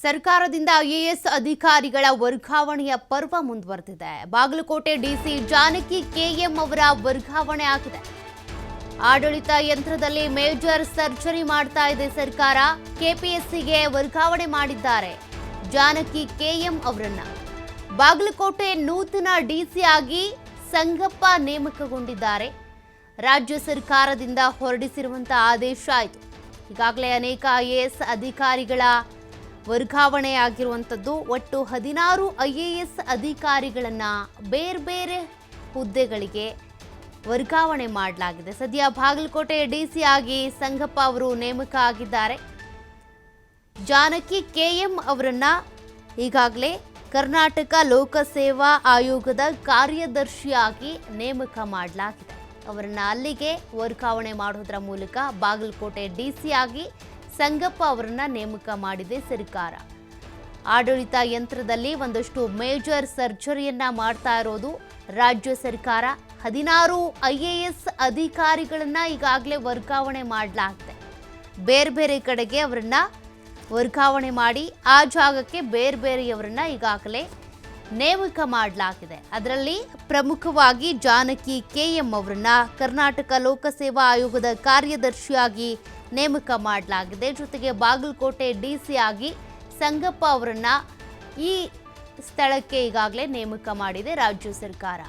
ಸರ್ಕಾರದಿಂದ ಐಎಎಸ್ ಅಧಿಕಾರಿಗಳ ವರ್ಗಾವಣೆಯ ಪರ್ವ ಮುಂದುವರೆದಿದೆ. ಬಾಗಲಕೋಟೆ ಡಿಸಿ ಜಾನಕಿ ಕೆಎಂ ಅವರ ವರ್ಗಾವಣೆ ಆಗಿದೆ. ಆಡಳಿತ ಯಂತ್ರದಲ್ಲಿ ಮೇಜರ್ ಸರ್ಜರಿ ಮಾಡ್ತಾ ಇದೆ ಸರ್ಕಾರ. ಕೆಪಿಎಸ್ಸಿಗೆ ವರ್ಗಾವಣೆ ಮಾಡಿದ್ದಾರೆ ಜಾನಕಿ ಕೆಎಂ ಅವರನ್ನ. ಬಾಗಲಕೋಟೆ ನೂತನ ಡಿಸಿ ಆಗಿ ಸಂಗಪ್ಪ ನೇಮಕಗೊಂಡಿದ್ದಾರೆ. ರಾಜ್ಯ ಸರ್ಕಾರದಿಂದ ಹೊರಡಿಸಿರುವಂತಹ ಆದೇಶ ಆಯಿತು. ಈಗಾಗಲೇ ಅನೇಕ ಐಎಎಸ್ ಅಧಿಕಾರಿಗಳ ವರ್ಗಾವಣೆ ಆಗಿರುವಂಥದ್ದು. ಒಟ್ಟು 16 ಐಎಎಸ್ ಅಧಿಕಾರಿಗಳನ್ನು ಬೇರೆ ಬೇರೆ ಹುದ್ದೆಗಳಿಗೆ ವರ್ಗಾವಣೆ ಮಾಡಲಾಗಿದೆ. ಸದ್ಯ ಬಾಗಲಕೋಟೆ ಡಿಸಿ ಆಗಿ ಸಂಗಪ್ಪ ಅವರು ನೇಮಕ ಆಗಿದ್ದಾರೆ. ಜಾನಕಿ ಕೆಎಂ ಅವರನ್ನ ಈಗಾಗಲೇ ಕರ್ನಾಟಕ ಲೋಕಸೇವಾ ಆಯೋಗದ ಕಾರ್ಯದರ್ಶಿಯಾಗಿ ನೇಮಕ ಮಾಡಲಾಗಿದೆ. ಅವರನ್ನ ಅಲ್ಲಿಗೆ ವರ್ಗಾವಣೆ ಮಾಡೋದ್ರ ಮೂಲಕ ಬಾಗಲಕೋಟೆ ಡಿಸಿ ಆಗಿ ಸಂಗಪ್ಪ ಅವರನ್ನ ನೇಮಕ ಮಾಡಿದೆ ಸರ್ಕಾರ. ಆಡಳಿತ ಯಂತ್ರದಲ್ಲಿ ಒಂದಷ್ಟು ಮೇಜರ್ ಸರ್ಜರಿಯನ್ನ ಮಾಡ್ತಾ ಇರೋದು ರಾಜ್ಯ ಸರ್ಕಾರ. 16 ಐಎಎಸ್ ಅಧಿಕಾರಿಗಳನ್ನ ಈಗಾಗಲೇ ವರ್ಗಾವಣೆ ಮಾಡಲಾಗಿದೆ. ಬೇರೆ ಬೇರೆ ಕಡೆಗೆ ಅವರನ್ನ ವರ್ಗಾವಣೆ ಮಾಡಿ ಆ ಜಾಗಕ್ಕೆ ಬೇರೆ ಬೇರೆಯವರನ್ನ ಈಗಾಗಲೇ ನೇಮಕ ಮಾಡಲಾಗಿದೆ. ಅದರಲ್ಲಿ ಪ್ರಮುಖವಾಗಿ ಜಾನಕಿ ಕೆಎಂ ಅವರನ್ನ ಕರ್ನಾಟಕ ಲೋಕಸೇವಾ ಆಯೋಗದ ಕಾರ್ಯದರ್ಶಿಯಾಗಿ ನೇಮಕ ಮಾಡಲಾಗಿದೆ. ಜೊತೆಗೆ ಬಾಗಲಕೋಟೆ ಡಿಸಿ ಆಗಿ ಸಂಗಪ್ಪ ಅವರನ್ನ ಈ ಸ್ಥಳಕ್ಕೆ ಈಗಾಗಲೇ ನೇಮಕ ಮಾಡಿದೆ ರಾಜ್ಯ ಸರ್ಕಾರ.